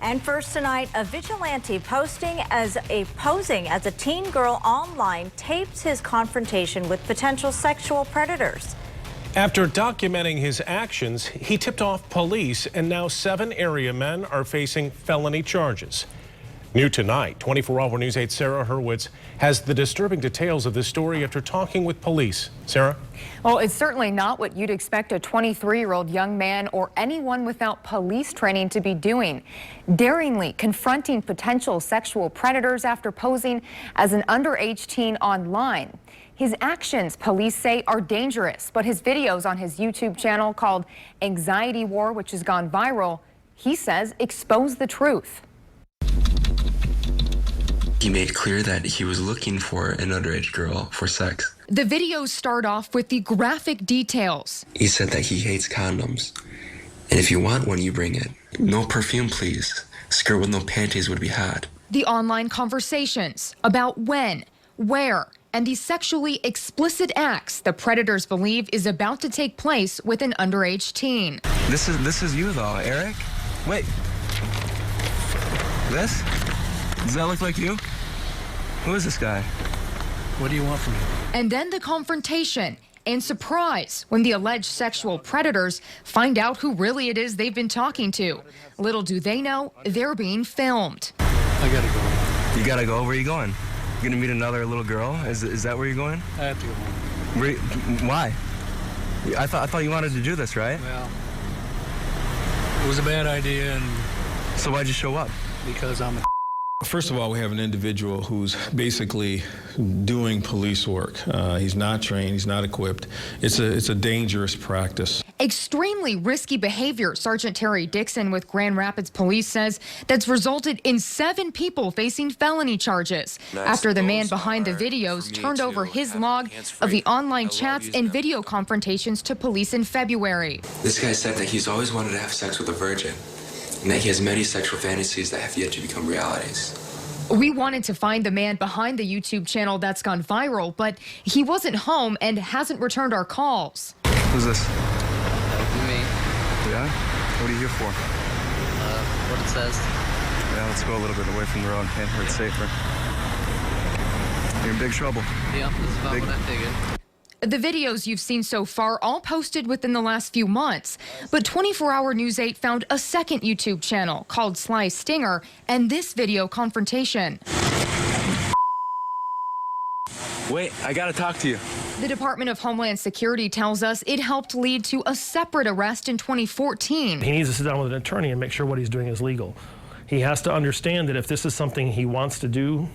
And first tonight, a vigilante posing as a teen girl online tapes his confrontation with potential sexual predators. After documenting his actions, he tipped off police, and now 7 area men are facing felony charges. New tonight, 24-Hour News 8's Sarah Hurwitz has the disturbing details of this story after talking with police. Sarah? Well, it's certainly not what you'd expect a 23-year-old young man or anyone without police training to be doing. Daringly confronting potential sexual predators after posing as an underage teen online. His actions, police say, are dangerous, but his videos on his YouTube channel called Anxiety War, which has gone viral, he says expose the truth. He made clear that he was looking for an underage girl for sex. The videos start off with the graphic details. He said that he hates condoms. And if you want one, you bring it. No perfume, please. Skirt with no panties would be hot. The online conversations about when, where, and the sexually explicit acts the predators believe is about to take place with an underage teen. This is you though, Eric? Wait. This? Does that look like you? Who is this guy? What do you want from me? And then the confrontation and surprise when the alleged sexual predators find out who really it is they've been talking to. Little do they know, they're being filmed. I gotta go. You gotta go? Where are you going? You gonna meet another little girl? Is that where you're going? I have to go home. Why? I thought you wanted to do this, right? Well, it was a bad idea, and So why'd you show up? because I'm a First of all, we have an individual who's basically doing police work. He's not trained, he's not equipped. It's a dangerous practice. Extremely risky behavior, Sergeant Terry Dixon with Grand Rapids Police says, that's resulted in 7 people facing felony charges after the man behind the videos turned over his log of the online chats and video confrontations to police in February. This guy said that he's always wanted to have sex with a virgin, and that he has many sexual fantasies that have yet to become realities. We wanted to find the man behind the YouTube channel that's gone viral, but he wasn't home and hasn't returned our calls. Who's this? Me. Yeah? What are you here for? What it says. Yeah, let's go a little bit away from the road, okay? Where it's safer. You're in big trouble. Yeah, this is about what I figured. The videos you've seen so far all posted within the last few months, but 24-Hour News 8 found a second YouTube channel called Sly Stinger and this video confrontation. Wait, I gotta talk to you. The Department of Homeland Security tells us it helped lead to a separate arrest in 2014. He needs to sit down with an attorney and make sure what he's doing is legal. He has to understand that if this is something he wants to do,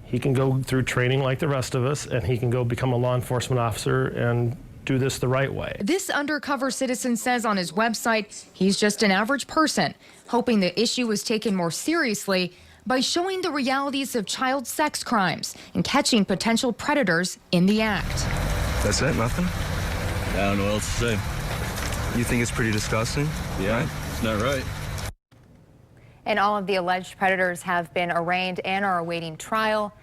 he can go through training like the rest of us, and he can go become a law enforcement officer and do this the right way. This undercover citizen says on his website he's just an average person, hoping the issue is taken more seriously by showing the realities of child sex crimes and catching potential predators in the act. That's it? Nothing? I don't know what else to say. You think it's pretty disgusting? Yeah, it's not right. And all of the alleged predators have been arraigned and are awaiting trial.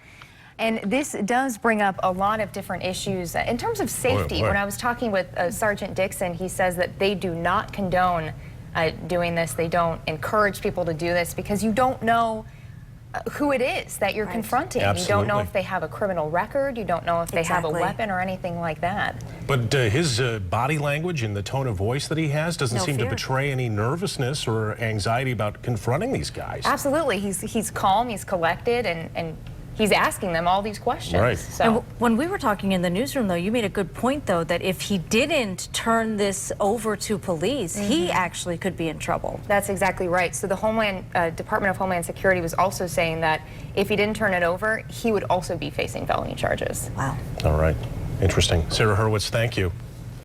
And this does bring up a lot of different issues in terms of safety. When I was talking with Sergeant Dixon, he says that they do not condone doing this. They don't encourage people to do this because you don't know who it is that you're confronting. Absolutely. You don't know if they have a criminal record. You don't know if they have a weapon or anything like that. But his body language and the tone of voice that he has doesn't seem to betray any nervousness or anxiety about confronting these guys. Absolutely. He's calm, he's collected, and he's asking them all these questions. Right. So. And when we were talking in the newsroom, though, you made a good point, though, that if he didn't turn this over to police, he actually could be in trouble. That's exactly right. So the Department of Homeland Security was also saying that if he didn't turn it over, he would also be facing felony charges. Wow. All right. Interesting. Sarah Hurwitz, thank you.